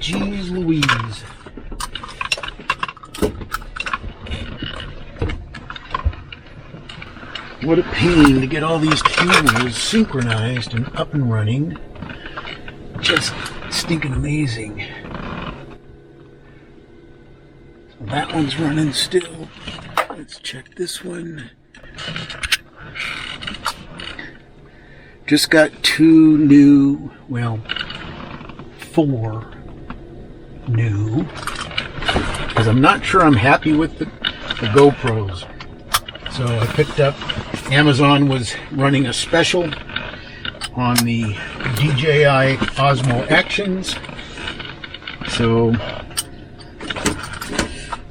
Jeez Louise. What a pain to get all these cameras synchronized and up and running. Just stinking amazing. So that one's running still. Let's check this one. Just got 2 new, well, 4 new, because I'm not sure I'm happy with the GoPros. So I picked up, Amazon was running a special on the DJI OSMO Actions. So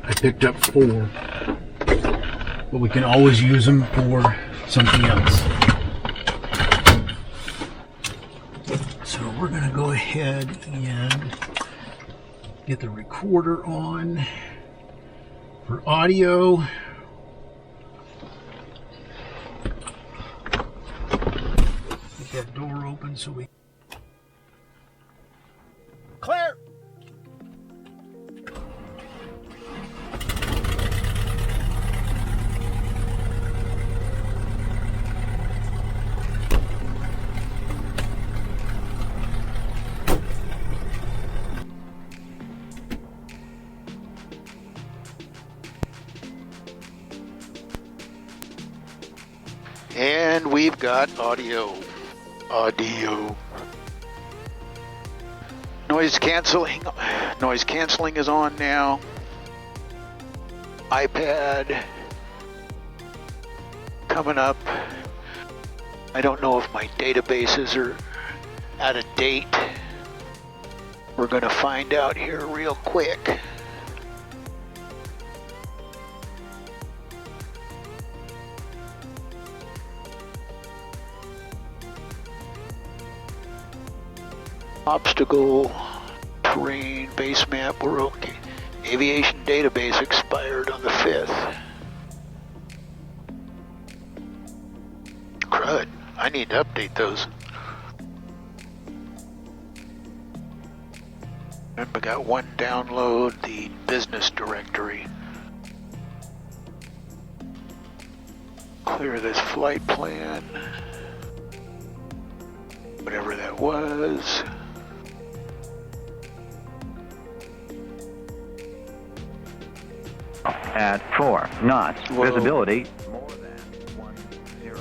I picked up 4. But we can always use them for something else. So we're going to go ahead and get the recorder on for audio. Get that door open so we... Clear! And we've got audio. Noise canceling is on now. iPad coming up. I don't know if my databases are out of date. We're going to find out here real quick. Obstacle, terrain, base map, we're okay. Aviation database expired on the 5th. Crud, I need to update those. And we got one download, the business directory. Clear this flight plan. Whatever that was. At 4 knots. Whoa. Visibility more than 10.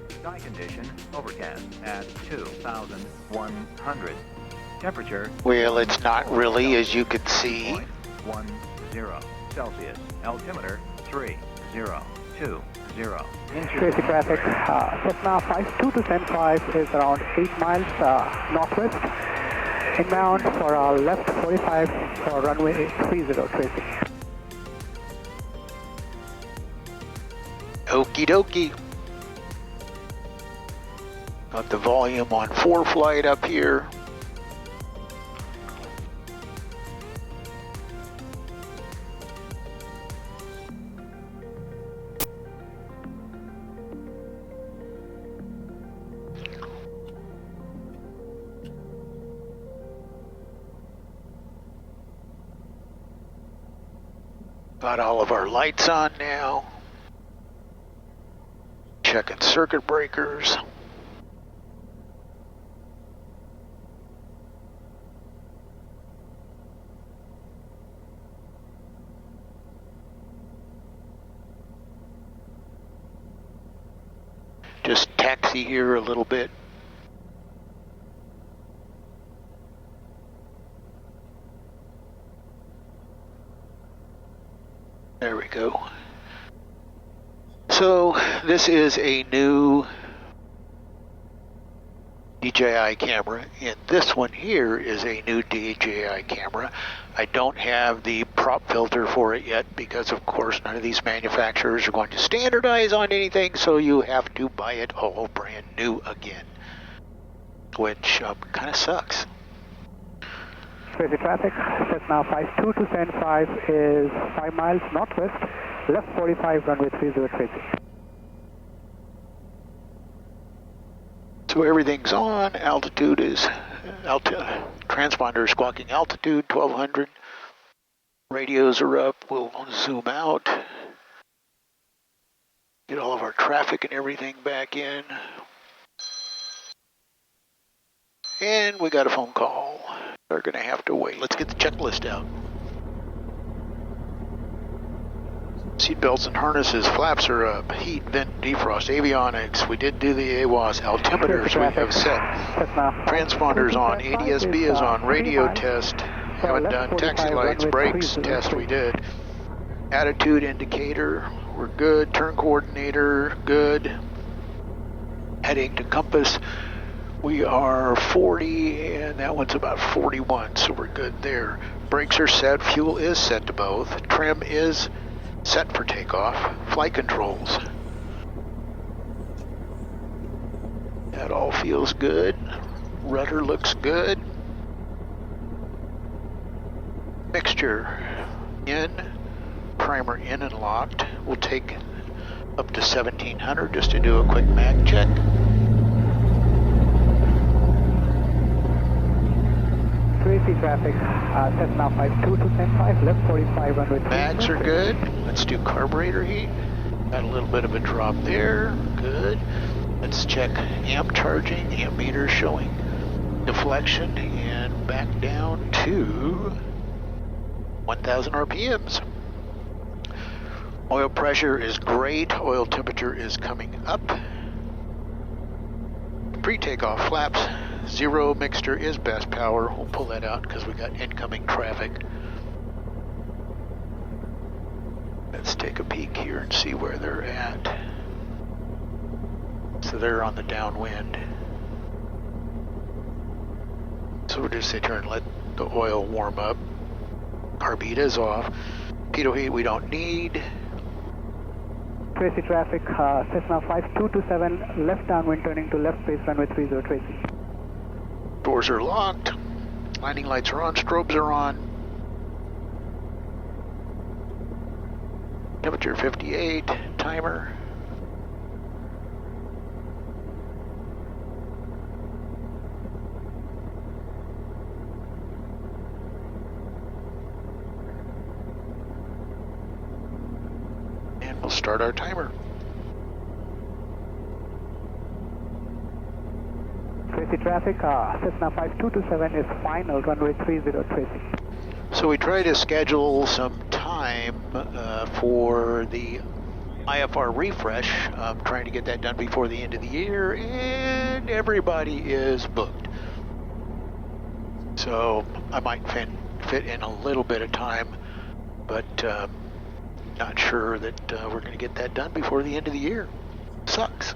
Sky condition overcast at 2,100. Temperature. Well, it's not really, as you can see. 10 Celsius. Altimeter 3020. Tracy traffic, Cessna 5225 is around 8 miles northwest. Inbound for left 45 for runway 30, Tracy. Okie dokie. Got the volume on 4 flight up here. Got all of our lights on now. Checking circuit breakers. Just taxi here a little bit. There we go. So this is a new DJI camera, and this one here is a new DJI camera. I don't have the prop filter for it yet because, of course, none of these manufacturers are going to standardize on anything, so you have to buy it all brand new again, which kind of sucks. Tracy traffic, Cessna 5225 is 5 miles northwest, left 45, runway 30, Tracy. So everything's on. Altitude is transponder is squawking altitude 1200. Radios are up. We'll zoom out. Get all of our traffic and everything back in. And we got a phone call. We're going to have to wait. Let's get the checklist out. Seatbelts and harnesses, flaps are up, heat, vent, defrost, avionics. We did do the AWAS, altimeters we have set. Transponders on, ADS-B is on, radio test. Haven't done taxi lights, brakes test we did. Attitude indicator, we're good. Turn coordinator, good. Heading to compass, we are 40 and that one's about 41, so we're good there. Brakes are set, fuel is set to both. Trim is set for takeoff. Flight controls. That all feels good. Rudder looks good. Mixture in. Primer in and locked. We'll take up to 1700 just to do a quick mag check. Tracy traffic, Cessna 52 to 105, left 45 runway 3. Mags are good. Let's do carburetor heat. Got a little bit of a drop there. Good. Let's check amp charging. Amp meter showing deflection and back down to 1000 RPMs. Oil pressure is great. Oil temperature is coming up. Pre-takeoff flaps. Zero mixture is best power. We'll pull that out because we got incoming traffic. Let's take a peek here and see where they're at. So they're on the downwind. So we'll just sit here and let the oil warm up. Carb heat is off. Pitot heat we don't need. Tracy traffic, Cessna 5227, left downwind turning to left base runway 30 Tracy. Doors are locked. Landing lights are on. Strobes are on. Temperature 58. Timer. And we'll start our timer. Tracy traffic, Cessna 5227 is final, runway 30 Tracy. So we try to schedule some time for the IFR refresh. I'm trying to get that done before the end of the year, and everybody is booked. So I might fit in a little bit of time, but not sure that we're going to get that done before the end of the year. Sucks.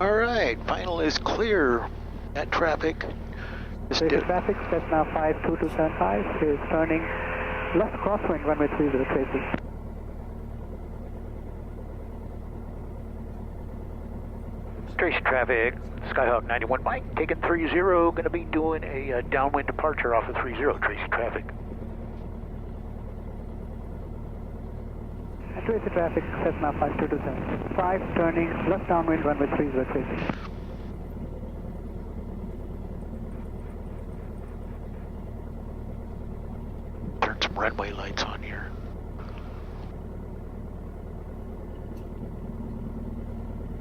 All right, final is clear. That traffic is traffic, Cessna 52275 is turning left crosswind, runway 30 Tracy. Tracy traffic, Skyhawk 91 Mike, taking 30, going to be doing a downwind departure off of 30, Tracy traffic. Tracy traffic, Cessna 5227, turning left downwind, runway 30 Tracy. Turn some runway lights on here.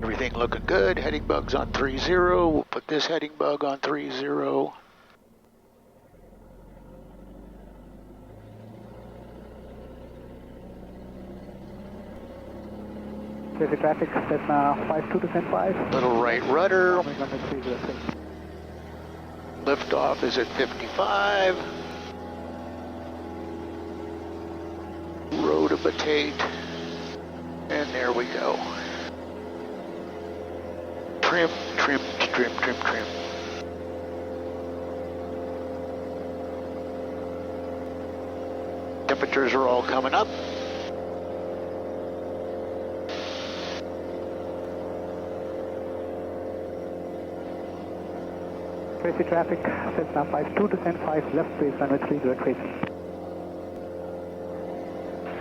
Everything looking good. Heading bug's on 30. We'll put this heading bug on 30. Tracy traffic, Cessna 5225. Little right rudder. Liftoff is at 55. Rotabatate. And there we go. Trim, trim, trim, trim, trim. Temperatures are all coming up. Tracy traffic, Cessna 52 descent 5, left base runway 30 Tracy.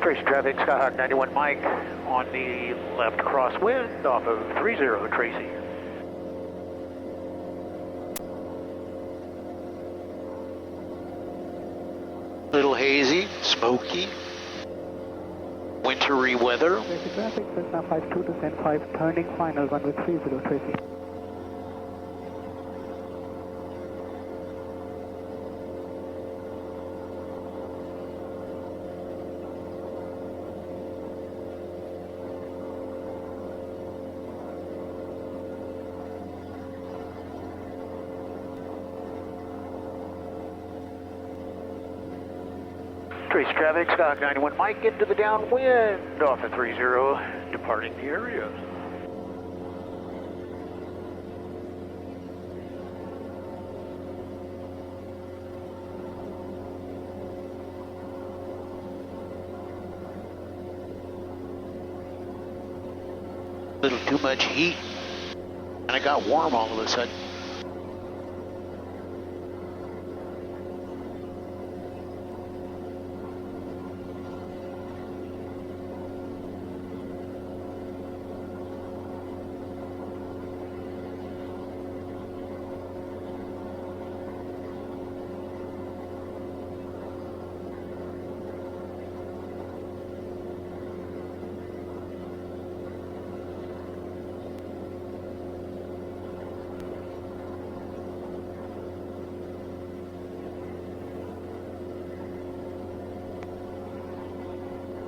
Tracy traffic, Skyhawk 91 Mike on the left crosswind off of 30 Tracy. Little hazy, smoky, wintry weather. Tracy traffic, Cessna 52 descent 5, turning final runway 30 Tracy. Tracy traffic, Skyhawk 91 Mike into the downwind off of 30, departing the area. Little too much heat, and I got warm all of a sudden.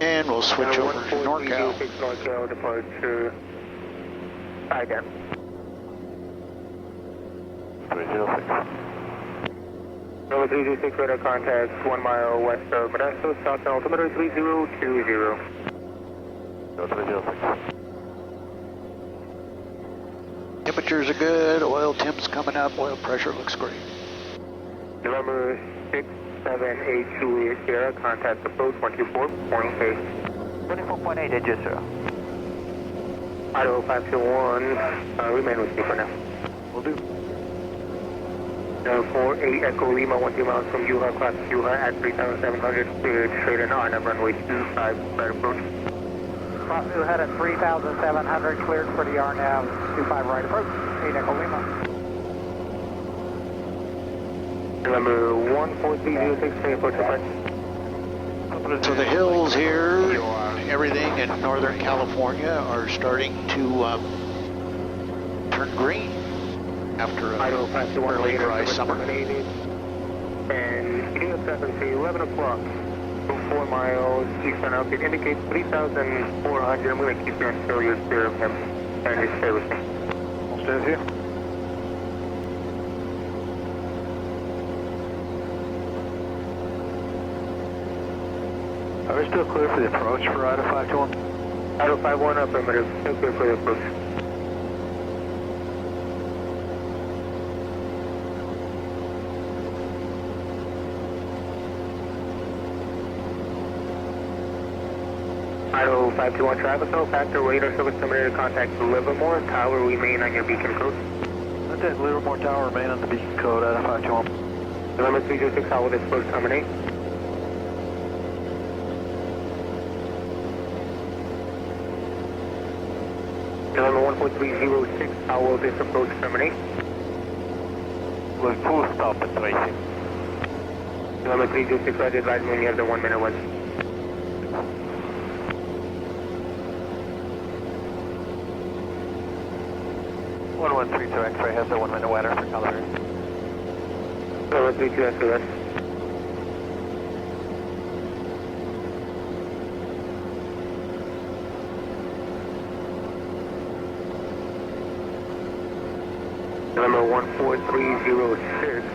And we'll switch over to NorCal. NorCal departure. Again. 306. Number 306 radar contact 1 mile west of Modesto, south altimeter 3020. No, 306. Temperatures are good, oil temps coming up, oil pressure looks great. November 678 Juliet Sierra, contact approach 124.8. 24.8, digit 0. Idaho 521, remain with me for now. Will do. 48 Echo Lima, 12 miles from Yuha, class Yuha at 3,700, cleared straight in RNAV runway 25, right approach. Cross Yuha at 3,700, cleared for the RNAV 25 right approach, 8 Echo Lima. November 14306, clear approach approach. So the hills here, everything in Northern California are starting to turn green after a early dry summer. And heating up traffic to 11 o'clock, 4 miles eastern outfit indicates 3,400. I'm going to keep you until you're clear of him and just stay with me. I'll stay with you. Are we still clear for the approach for Idaho 521? Idaho 51 affirmative, still clear for the approach. Idaho 521 traffic, no factor, radar service terminated, contact Livermore, tower remain on your beacon code. That's it, Livermore Tower remain on the beacon code, Idaho 521. November 306, how will this approach terminate? November 14306, how will this approach terminate? We'll full stop at Tracy. November 306, roger, advise me when you have the 1 minute one. X-ray has the 1 minute weather for Calgary. November 32, SOS. November 14306.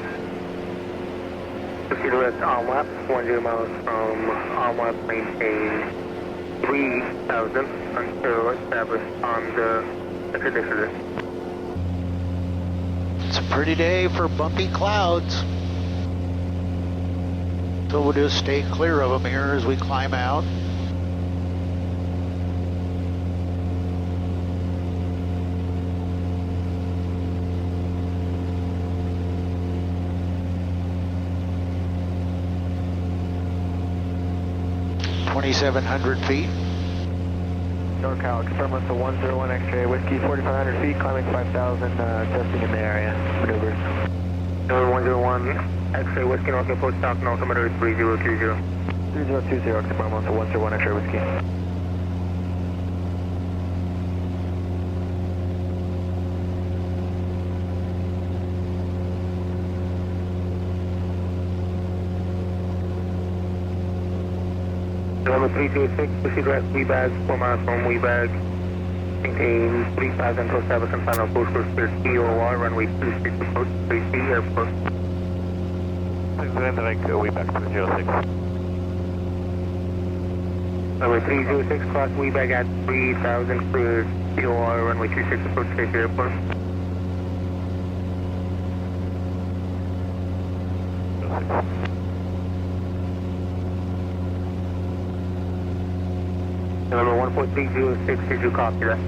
Proceed to rest on lap, 10 miles from on lap, maintain 3,000 until established on the condition list. It's a pretty day for bumpy clouds. So we'll just stay clear of them here as we climb out. 2,700 feet. NorCal, experiment to 101 X-ray, whiskey 4,500 feet, climbing 5,000, testing in the area, maneuvers. 101 X-ray, whiskey, NorCal, post stop, altimeter 3020. 3020, experiment to 101 X-ray, whiskey. Number 326, proceed west, WeBag, 4 miles from WeBag. Maintain 3,000 total service and final post for Spirit COR, runway 26 approach, 3C, airport. Direct WeBag 306. Number 306, cross WeBag at 3,000, clear COR, runway 26 approach, 3C, airport. Number 14306, did you copy that?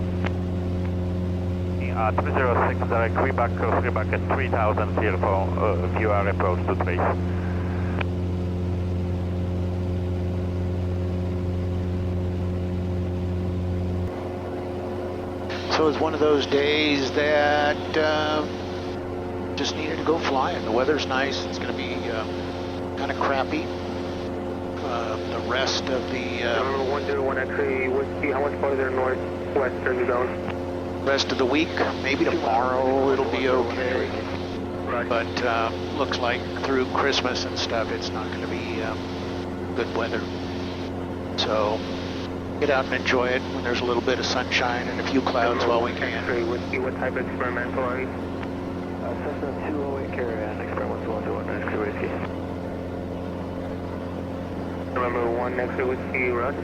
306, direct WeBag at 3,0 here for QR approach to base. So it's one of those days that just needed to go flying. The weather's nice. It's going to be kind of crappy. The rest of the Number 101 X-ray, whiskey, how much farther northwest are you going? rest of the week, maybe tomorrow it'll be okay. Right. But looks like through Christmas and stuff, it's not going to be good weather. So get out and enjoy it when there's a little bit of sunshine and a few clouds while we can. X-ray, whiskey, what type of experimental are you? Cessna 208 carry-on, experiment to 101 X-ray, whiskey. Number 1 X-ray, whiskey, Russ.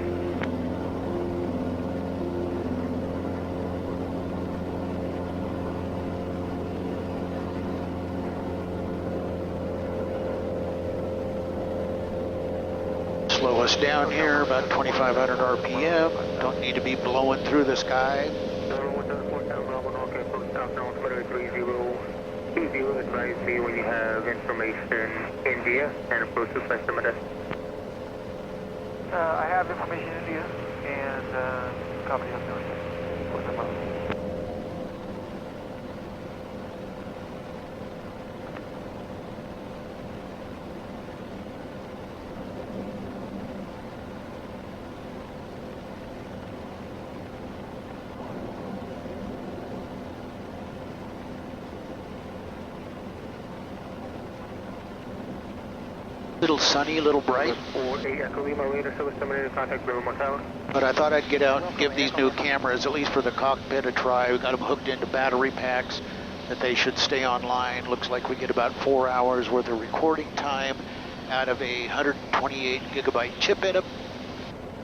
Slow us down here, about 2,500 RPM. Don't need to be blowing through the sky. Number 174, Bravo, NorCal, post stop, altimeter 3020. Advise me when you have information India and approach to customer. I have information in India and company of North. Little sunny, little bright. 48 Echo Lima, radar service terminated, contact River Tower. But I thought I'd get out and give these new cameras, at least for the cockpit, a try. We got them hooked into battery packs that they should stay online. Looks like we get about 4 hours worth of recording time out of a 128 gigabyte chip in them.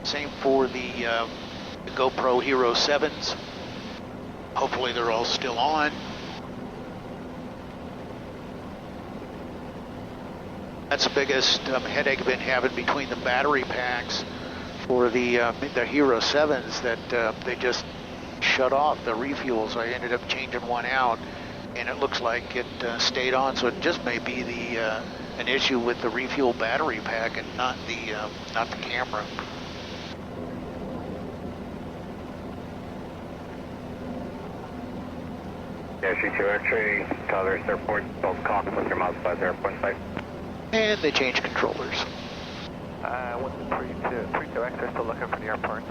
Same for the GoPro Hero 7s. Hopefully they're all still on. That's the biggest headache I've been having between the battery packs for the Hero 7s that they just shut off the refuel. So I ended up changing one out, and it looks like it stayed on. So it just may be an issue with the refuel battery pack and not the camera. Yeah, shoot 2 X-ray, Colors Airport, both cock with your mouse by the airport site. And they changed controllers. 132 X-ray, still looking for the airport.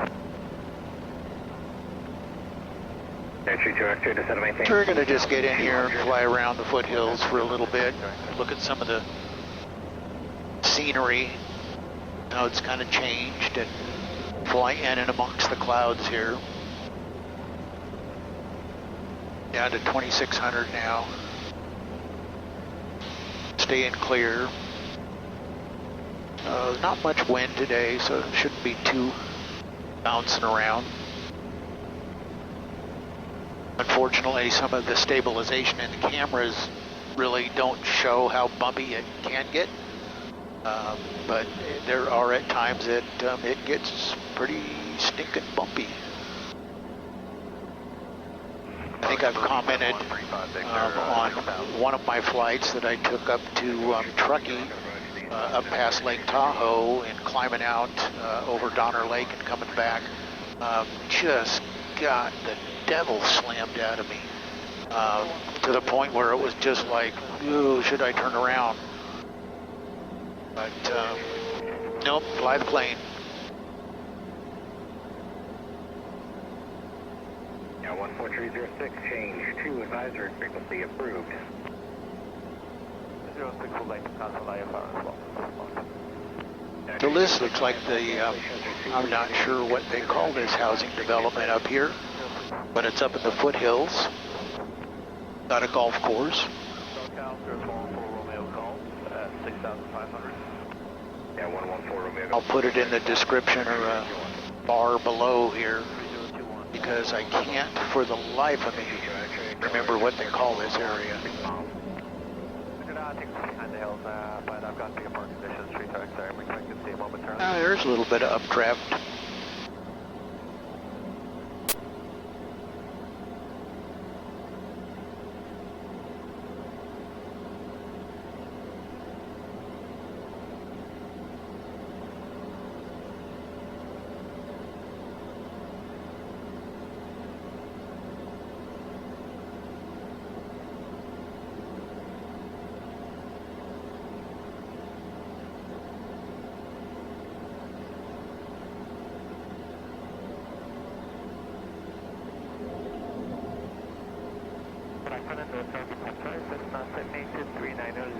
Yeah, shoot 2 X-ray, descend to maintain. We're going to just get in here and fly around the foothills for a little bit, look at some of the scenery, how it's kind of changed, and fly in and amongst the clouds here. Down to 2,600 now. Staying clear. Not much wind today, so it shouldn't be too bouncing around. Unfortunately, some of the stabilization in the cameras really don't show how bumpy it can get. But there are at times that it gets pretty stinking bumpy. I think I've commented on one of my flights that I took up to Truckee up past Lake Tahoe and climbing out over Donner Lake and coming back. Just got the devil slammed out of me to the point where it was just like, ooh, should I turn around? But nope, fly the plane. Yeah, 14306, change 2 advisory frequency approved. 06 will like to cancel IFR as well. So this looks like the, I'm not sure what they call this housing development up here, but it's up in the foothills. Got a golf course. Yeah, 114 Romeo. I'll put it in the description or a bar below here because I can't for the life of me remember what they call this area. There's a little bit of updraft.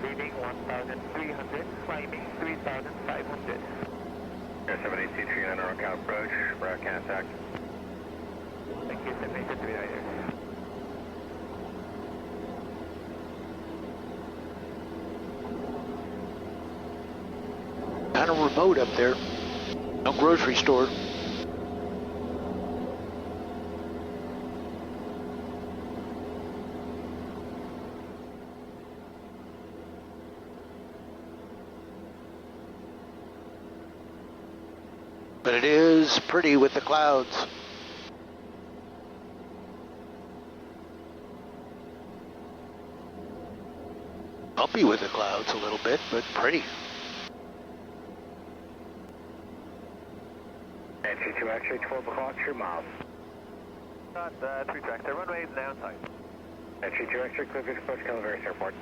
Leading 1,300, climbing 3,500. 78239 on count approach, broadcast act. Thank you, 78239. Kind of remote up there. No grocery store. But it is pretty with the clouds. Bumpy with the clouds a little bit, but pretty. Entry 2 X-ray, 12 o'clock, true miles. Got 3 tracks there, runway downside. Entry 2 X-ray, clear to approach Calaveras Airport.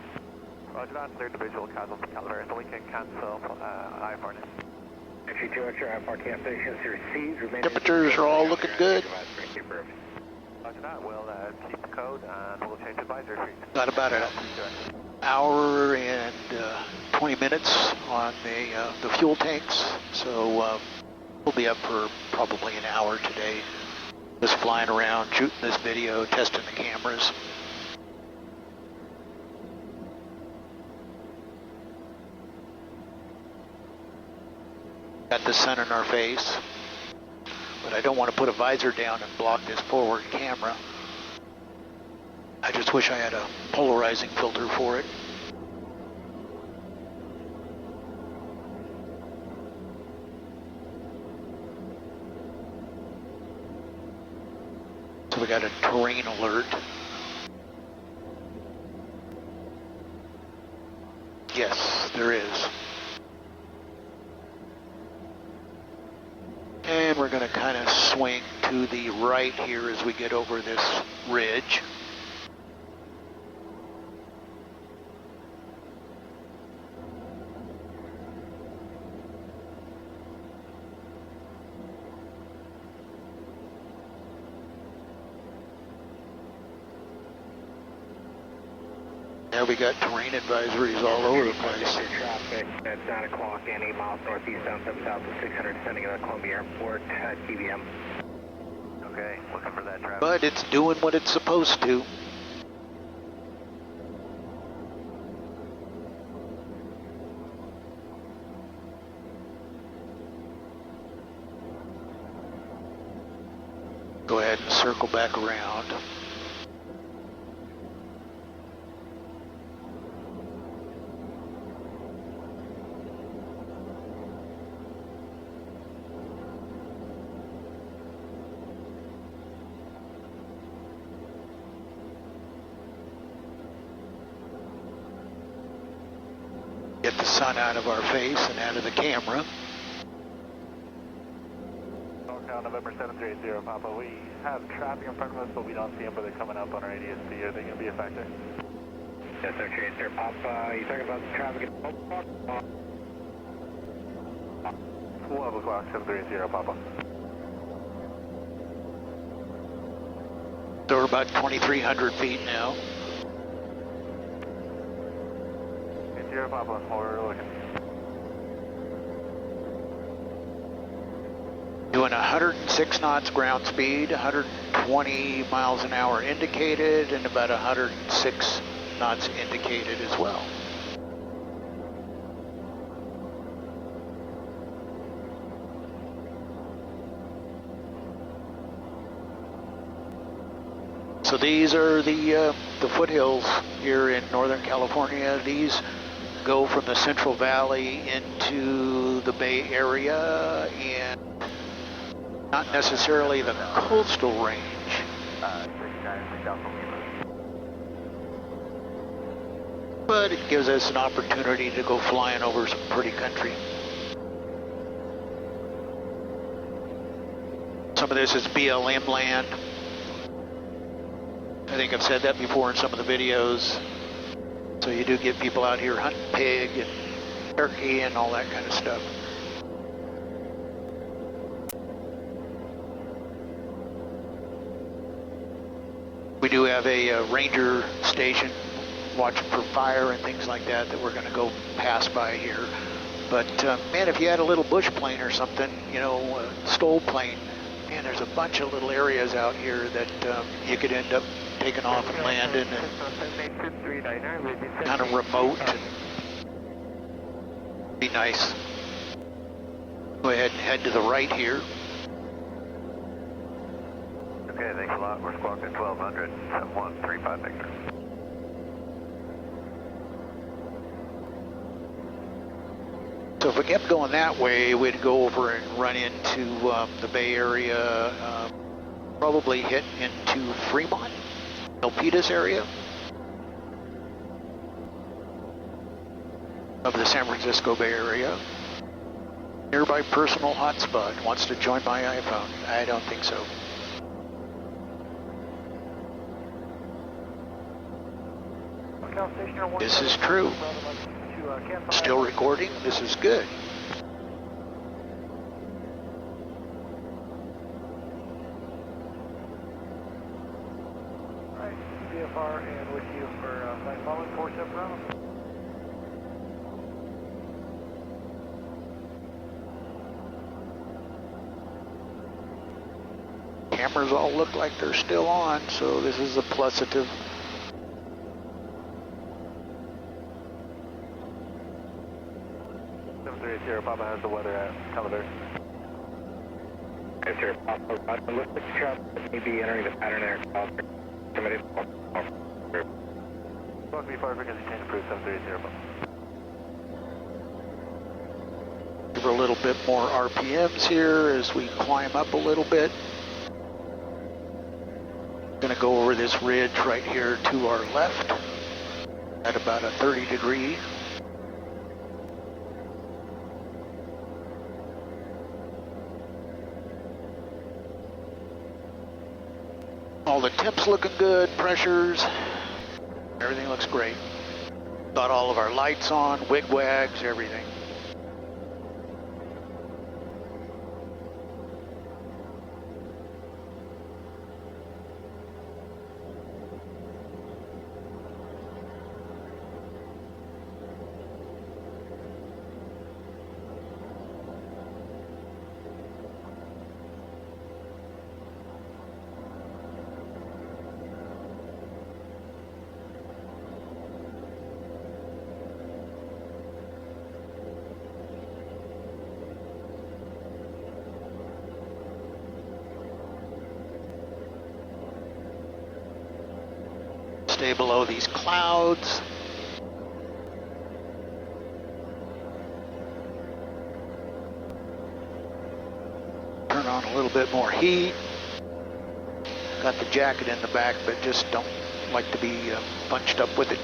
Roger that, clear to visual casual for Calaveras, so we can cancel IFR now. Entry 2 X-ray, IFR cancellations received. Temperatures are all looking good. Roger that, we'll keep the code and we'll change advisory for you. Got about an hour and 20 minutes on the fuel tanks, so we'll be up for probably an hour today. Just flying around, shooting this video, testing the cameras. Got the sun in our face, but I don't want to put a visor down and block this forward camera. I just wish I had a polarizing filter for it. So we got a terrain alert. Yes, there is. And we're going to kind of swing to the right here as we get over this ridge. Now we got terrain advisories all over the place. Traffic at 9 o'clock and 8 miles northeast down 7,600, sending out Columbia Airport, TVM. Okay, looking for that traffic. But it's doing what it's supposed to. Go ahead and circle back around. Get the sun out of our face and out of the camera. NorCal November 7380 Papa, we have traffic in front of us, but we don't see them, but they're coming up on our ADS-B. Are they going to be a factor? Yes, sir, 380 Papa. You talking about the traffic at 12 o'clock? 12 o'clock, 7380 Papa. So we're about 2,300 feet now. 80 Papa, we're looking. Doing 106 knots ground speed, 120 miles an hour indicated, and about 106 knots indicated as well. So these are the foothills here in Northern California. These go from the Central Valley into the Bay Area and not necessarily the coastal range. But it gives us an opportunity to go flying over some pretty country. Some of this is BLM land. I think I've said that before in some of the videos. So you do get people out here hunting pig and turkey and all that kind of stuff. We do have a ranger station watching for fire and things like that that we're going to go pass by here. But man, if you had a little bush plane or something, you know, a STOL plane, man, there's a bunch of little areas out here that you could end up taking off and landing and kind of remote and be nice. Go ahead and head to the right here. Okay, thanks a lot. We're squawking 1200, 7135 Victor. So if we kept going that way, we'd go over and run into the Bay Area, probably hit into Fremont, Milpitas area of the San Francisco Bay Area. Nearby personal hotspot. Wants to join my iPhone. I don't think so. This is true. Still recording. This is good. Alright, VFR and with you for flight following 47 Bravo. Cameras all look like they're still on, so this is a plusative. 7380 Papa has the weather at Calaveras. Yes, sir, Papa. Looks like the traffic may be entering the pattern there. Committed. Squawk V5 frequency change approved 7380 Papa. Give her a little bit more RPMs here as we climb up a little bit. Going to go over this ridge right here to our left at about a 30-degree. All the temps looking good, pressures, everything looks great. Got all of our lights on, wigwags, everything. Stay below these clouds. Turn on a little bit more heat. Got the jacket in the back, but just don't like to be bunched up with it.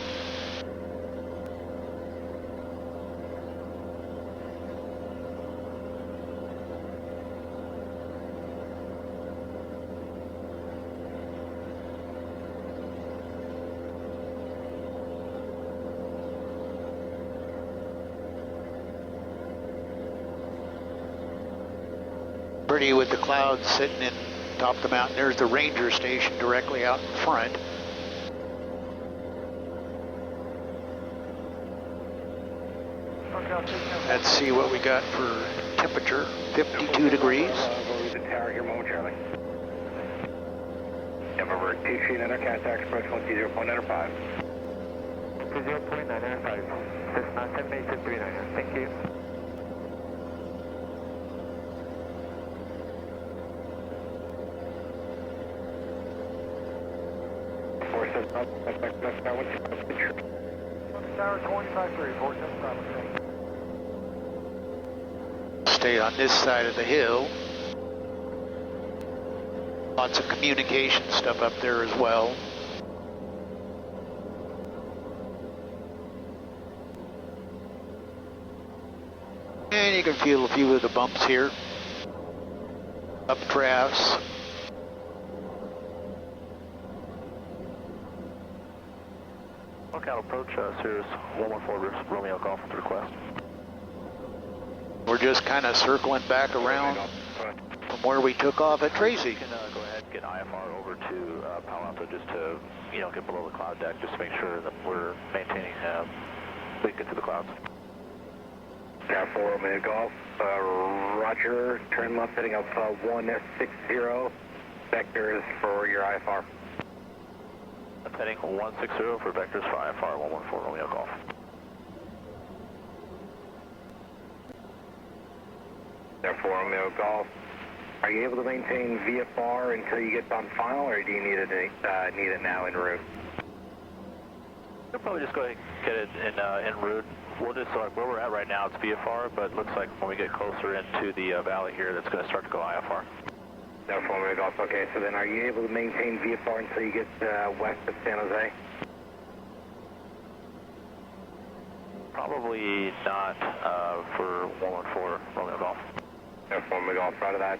pretty with the clouds sitting in top of the mountain. There's the ranger station directly out in front. Let's see what we got for temperature. 52 degrees. Over the tower here momentarily. November 23, contact approach 120.95. 20.995. Cessna 10-8-39. Thank you. Tower 25-3, 475. Stay on this side of the hill. Lots of communication stuff up there as well. And you can feel a few of the bumps here. Updrafts. Lookout approach, Sirius 114 Romeo Golf with request. We're just kind of circling back around from where we took off at Tracy. You can go ahead and get IFR over to Palo Alto just to, get below the cloud deck, just to make sure that we're maintaining, we can get to the clouds. Tower 4 Romeo Golf, Roger, turn left heading up 160, vectors for your IFR. That's heading 160 for vectors for IFR 114 Romeo Golf. Tower 4 Romeo Golf, are you able to maintain VFR until you get on final, or do you need it now en route? We'll probably just go ahead and get it en route. We'll just, where we're at right now, it's VFR, but it looks like when we get closer into the valley here, that's going to start to go IFR. Tower 4 Romeo Golf, okay, so then are you able to maintain VFR until you get west of San Jose? Probably not for 114 Romeo Golf. Tower 4 Romeo Golf, out of that.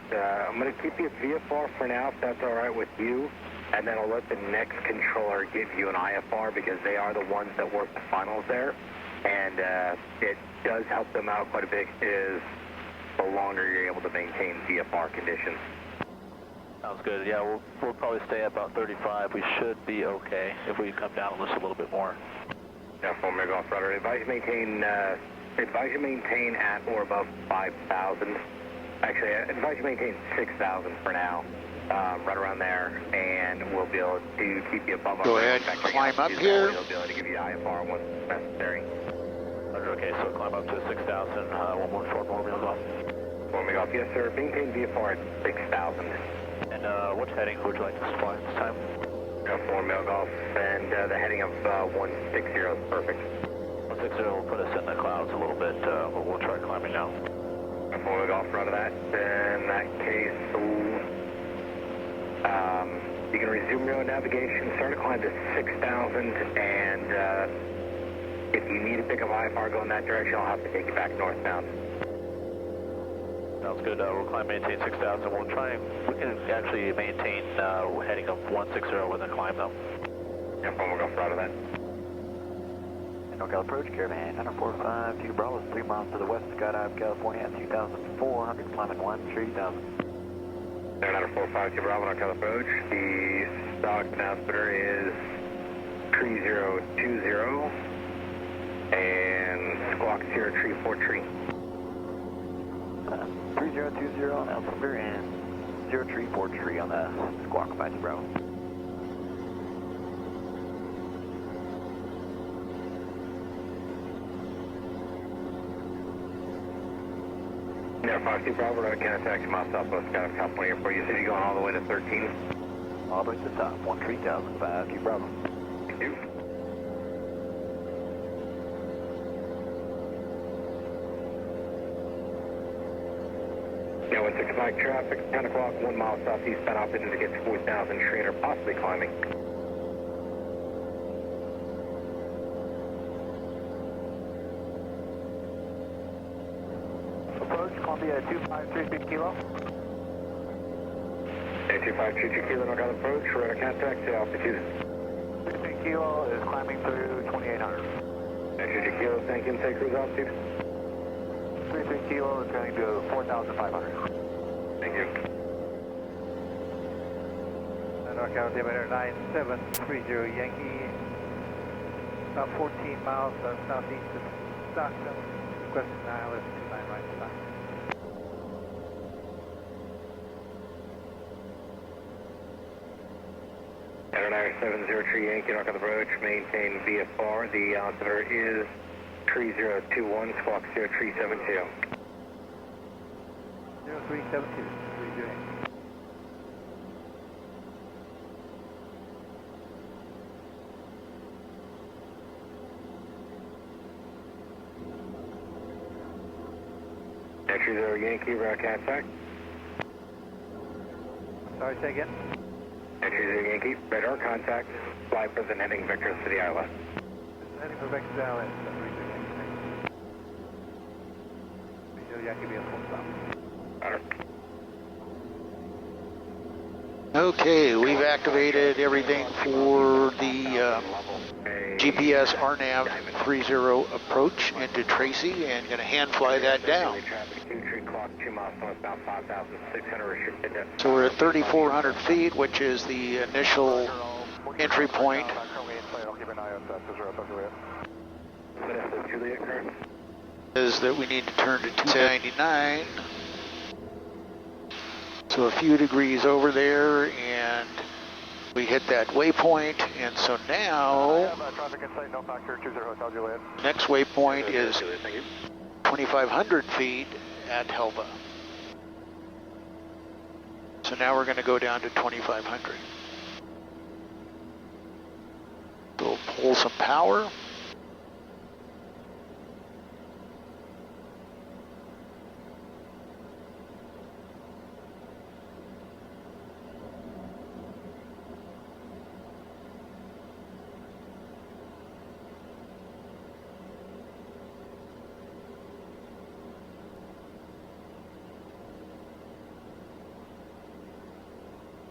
I'm going to keep you at VFR for now, if that's all right with you. And then I'll let the next controller give you an IFR because they are the ones that work the finals there. And it does help them out quite a bit is the longer you're able to maintain VFR conditions. Sounds good. Yeah, we'll probably stay at about 35. We should be okay if we come down just a little bit more. Yeah, 4 Romeo Golf, Rudder. Advise you maintain at or above 5,000. Actually, advise you maintain 6,000 for now. Right around there, and we'll be able to keep you above our... Go ahead, climb up here. We'll be able to give you IFR once necessary. Okay, so climb up to 6,000, 114 Romeo Golf. Romeo Golf, yes sir, maintain VFR at 6,000. And which heading would you like to fly this time? 4 Romeo Golf, and the heading of 160 is perfect. 160 will put us in the clouds a little bit, but we'll try climbing now. 4 Romeo Golf, out of that. In that case, you can resume your navigation, start to climb to 6,000, and if you need to pick up IFR, go in that direction, I'll have to take you back northbound. Sounds good. We'll climb, maintain 6,000. We'll try, we can actually maintain heading of 160 with a climb though. Yeah, 4 Romeo Golf, out of that. NorCal approach, Caravan 945, 2 Bravo, 3 miles to the west of Skydive, California at 2,400, climbing 130,000. 945 Bravo, NorCal approach. The stock transmitter is 3020 and squawk 034 3020 on altimeter and 034 on the squawk 5 Bravo. Yeah, 52 Bravo, we're going to contact you mile southwest of California Airport. You said you're going all the way to 13? All the way to the top, 13,000, 52 Bravo. Thank you. Yeah, 16 Mike traffic, 10 o'clock, 1 mile southeastbound, operating to get to 4,000, trainer possibly climbing. Columbia 2533 Kilo. 2533 Kilo, NorCal approach, radar contact to altitude. 33 Kilo is climbing through 2800. 33 Kilo, thank you, and take cruise altitude. 33 Kilo is going to 4,500. Thank you. North altimeter 9730 Yankee, about 14 miles southeast of Stockton, requesting ILS 29 right stop. Aeronautics 703 Yankee, North on the approach, maintain VFR. The altimeter is 3021, squawk 0372. 0372, 30. Entry 0 Yankee, radar contact. Sorry, say again? Entry 0 Yankee, radar contact. Fly present heading vectors to the ILS. Heading for Vector's ILS, 30 Yankee. 30 Yankee, be a full stop. Roger. Okay, we've activated everything for the GPS RNAV 30 approach into Tracy and going to hand fly that down. So we're at 3,400 feet, which is the initial entry point. Is that we need to turn to 299. So a few degrees over there, and we hit that waypoint, and so now next waypoint is 2,500 feet at Helva. So now we're going to go down to 2,500. We'll pull some power.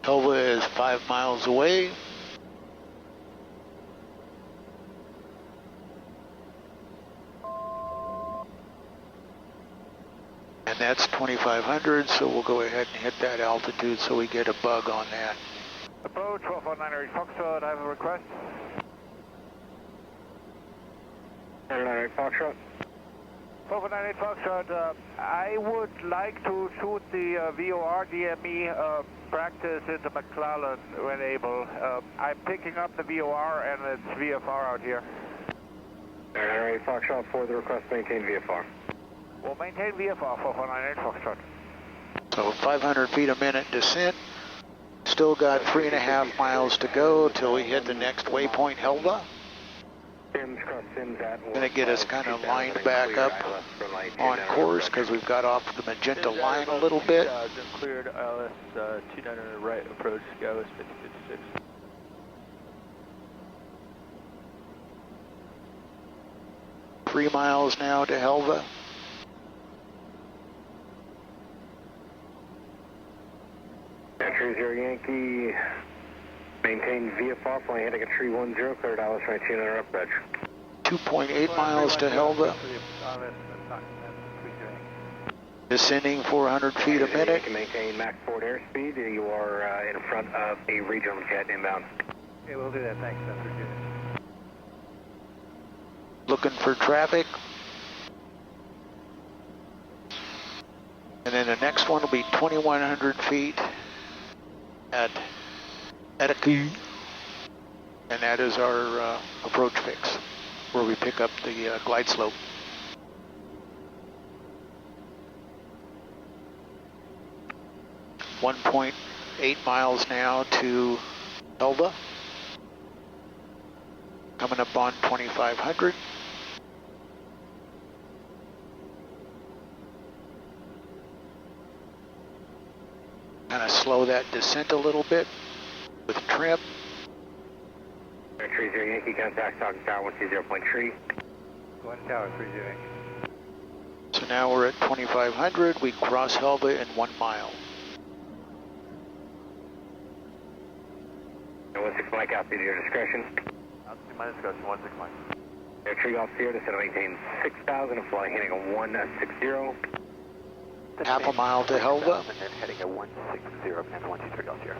Helva is 5 miles away. And that's 2,500, so we'll go ahead and hit that altitude so we get a bug on that. Approach 149 Foxtrot, I have a request. 149 Foxtrot. 498 Foxtrot, I would like to shoot the VOR DME practice into McClellan when able. I'm picking up the VOR and it's VFR out here. 198 Foxtrot, for the request, maintain VFR. We'll maintain VFR 498 Foxtrot. So 500 feet a minute descent. Still got 3.5 miles to go till we hit the next waypoint, Helva. Going to get us kind of lined back up on course because we've got off the magenta line a little bit. Cleared ILS 29 right approach, Gallus 5056. Three miles now to Helva. Entry 0 Yankee, maintain VFR, flying heading at 310, cleared ILS 19 on approach. 2.8 miles to Helva. Descending 400 feet a minute. You can maintain Mach 4 airspeed. You are in front of a regional jet inbound. Okay, we'll do that. Thanks. That's good. Looking for traffic. And then the next one will be 2,100 feet at Attica. And that is our approach fix, where we pick up the glide slope. .8 miles now to Helva. Coming up on 2,500. Kind of slow that descent a little bit with trim. Entry 0 Yankee, contact Talking Tower 120.3. Going to tower 30 Yankee. So now we're at 2,500. We cross Helva in 1 mile. And 16 Mike, altitude at your discretion. Altitude my discretion, 16 Mike. Entry off here, descend to maintain 6,000 and flying heading on 160. half a mile to Helva. And then heading at 160, and 123 Altier.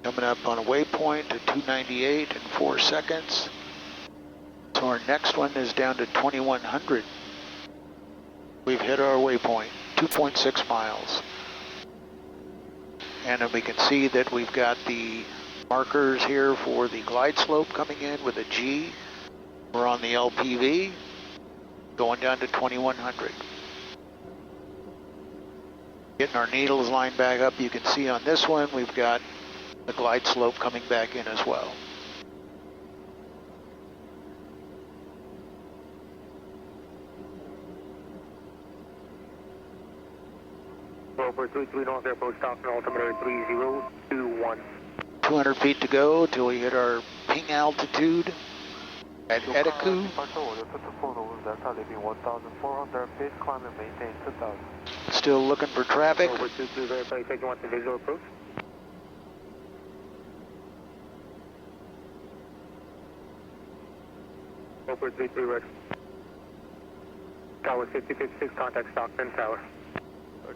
Coming up on a waypoint at 298 in 4 seconds. So our next one is down to 2100. We've hit our waypoint, 2.6 miles. And then we can see that we've got the markers here for the glide slope coming in with a G. We're on the LPV, going down to 2100. Getting our needles lined back up, you can see on this one we've got the glide slope coming back in as well. Over 33 North Airport, Stockton, altimeter 3021. 200 feet to go till we hit our ping altitude at Etiku. Still looking for traffic. Over 23, verify, take 1 to visual approach. Over 33 Red. Tower 5056, contact Stockton Tower.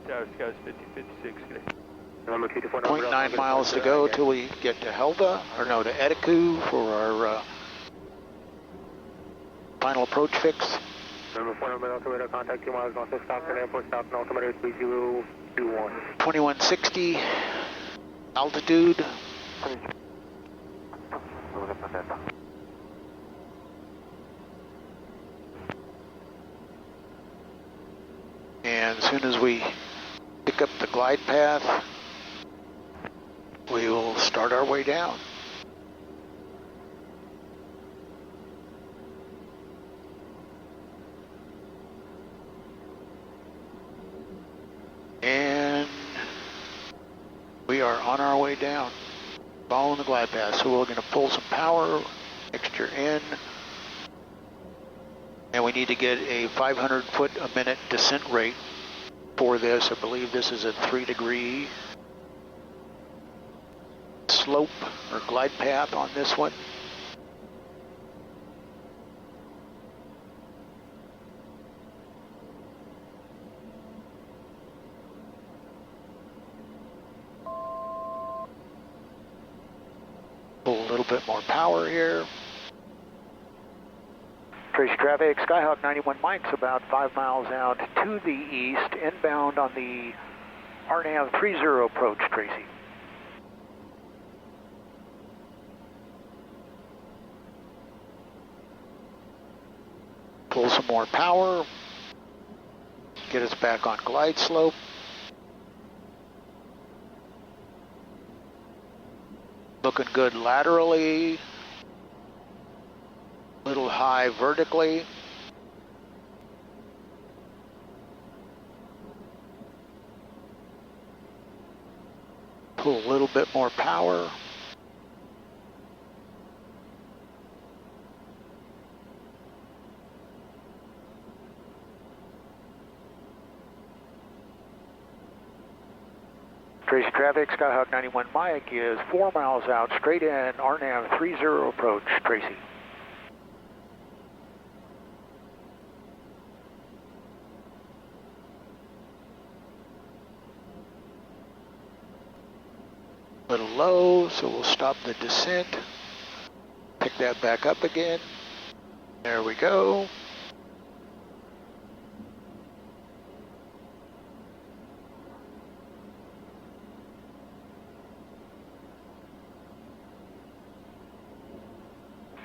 Tower Scouts 5056. Number 224. 0.9 miles to go till we get to Helva, or no, to Etiku for our final approach fix. Number 4, number altimeter, contact 2 miles north of Stockton Airport, Stockton altimeter 3021. 2160 altitude. And as soon as we pick up the glide path, we will start our way down. And we are on our way down, following the glide path. So we're going to pull some power, mixture in, and we need to get a 500 foot a minute descent rate for this. I believe this is a 3-degree slope or glide path on this one. Pull a little bit more power here. Tracy traffic, Skyhawk 91 Mike's about 5 miles out to the east, inbound on the RNAV 30 approach, Tracy. Pull some more power, get us back on glide slope. Looking good laterally. Little high vertically. Pull a little bit more power. Tracy traffic, Skyhawk 91 Mike is 4 miles out, straight in, RNAV 30 approach, Tracy. Little low, so we'll stop the descent. Pick that back up again. There we go.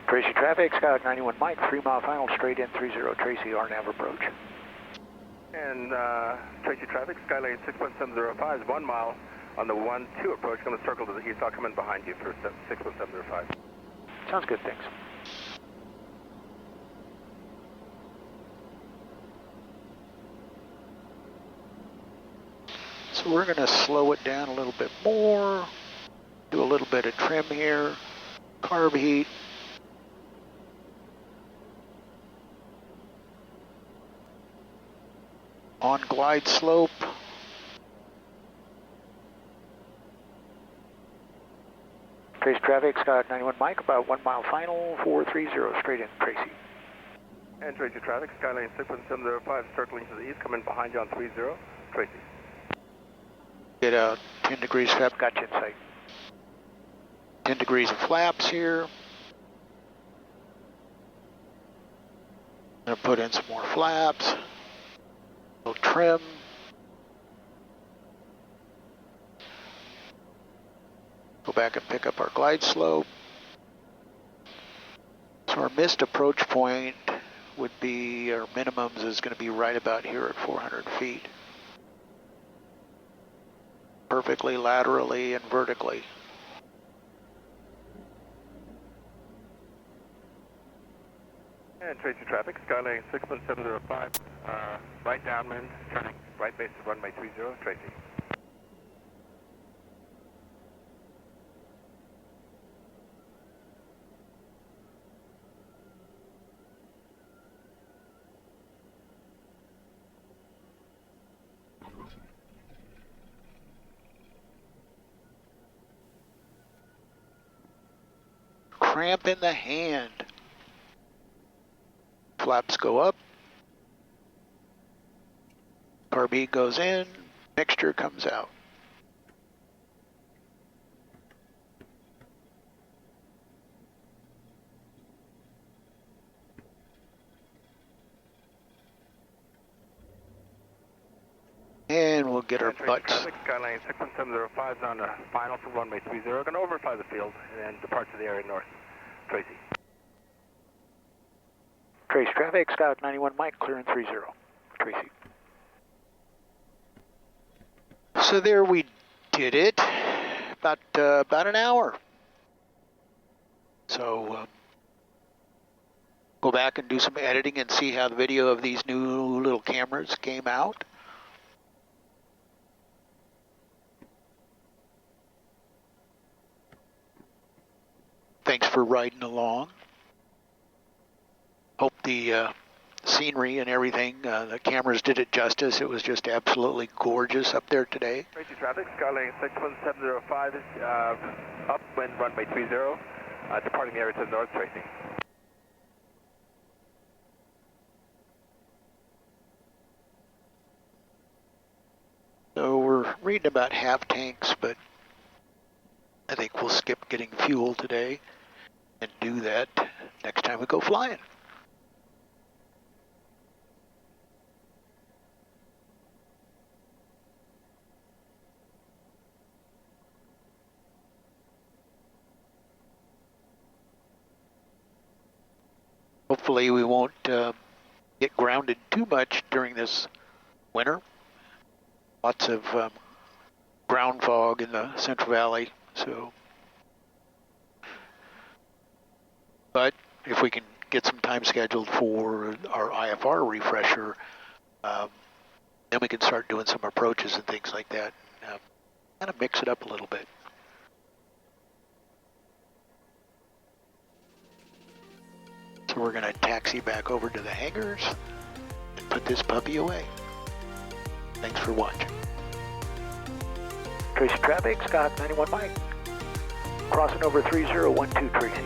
Tracy traffic, Skyhawk 91 Mike, 3 mile final, straight in 30, Tracy RNAV approach. And Tracy traffic, Skylane 6.705 is 1 mile on the 1-2 approach. Going to circle to the east. I'll come in behind you for 6.705. Sounds good, thanks. So we're going to slow it down a little bit more, do a little bit of trim here, carb heat. On glide slope. Trace traffic, Scott 91 Mike, about 1 mile final, 430, straight in, Tracy. And Tracy traffic, Skyline 61705, circling to the east, coming behind you on 30, Tracy. Get a 10 degrees flap, got you in sight. 10 degrees of flaps here. Gonna put in some more flaps. A little trim. Go back and pick up our glide slope. So our missed approach point would be, our minimums is going to be right about here at 400 feet. Perfectly laterally and vertically. And Tracy traffic, Skyline 61705, right downwind, turning right base to runway 30, Tracy. Cramp in the hand. Flaps go up. Carb goes in. Mixture comes out. And we'll get our butts. Traffic, Skyline 61705 is on the final for runway 30. Going to overfly the field and depart to the area north. Tracy. Trace traffic, Scout 91 Mike, clearing 30. Tracy. So there we did it. About an hour. So go back and do some editing and see how the video of these new little cameras came out. Thanks for riding along. Hope the scenery and everything, the cameras did it justice. It was just absolutely gorgeous up there today. Tracy traffic, Skyline 61705 is upwind runway 30, departing the area to the north, Tracy. So we're reading about half tanks, but I think we'll skip getting fuel today and do that next time we go flying. Hopefully we won't get grounded too much during this winter. Lots of ground fog in the Central Valley, so. But if we can get some time scheduled for our IFR refresher, then we can start doing some approaches and things like that. Kind of mix it up a little bit. So we're going to taxi back over to the hangars and put this puppy away. Thanks for watching. Tracy traffic, Scott 91 Mike. Crossing over 3012 Tracy.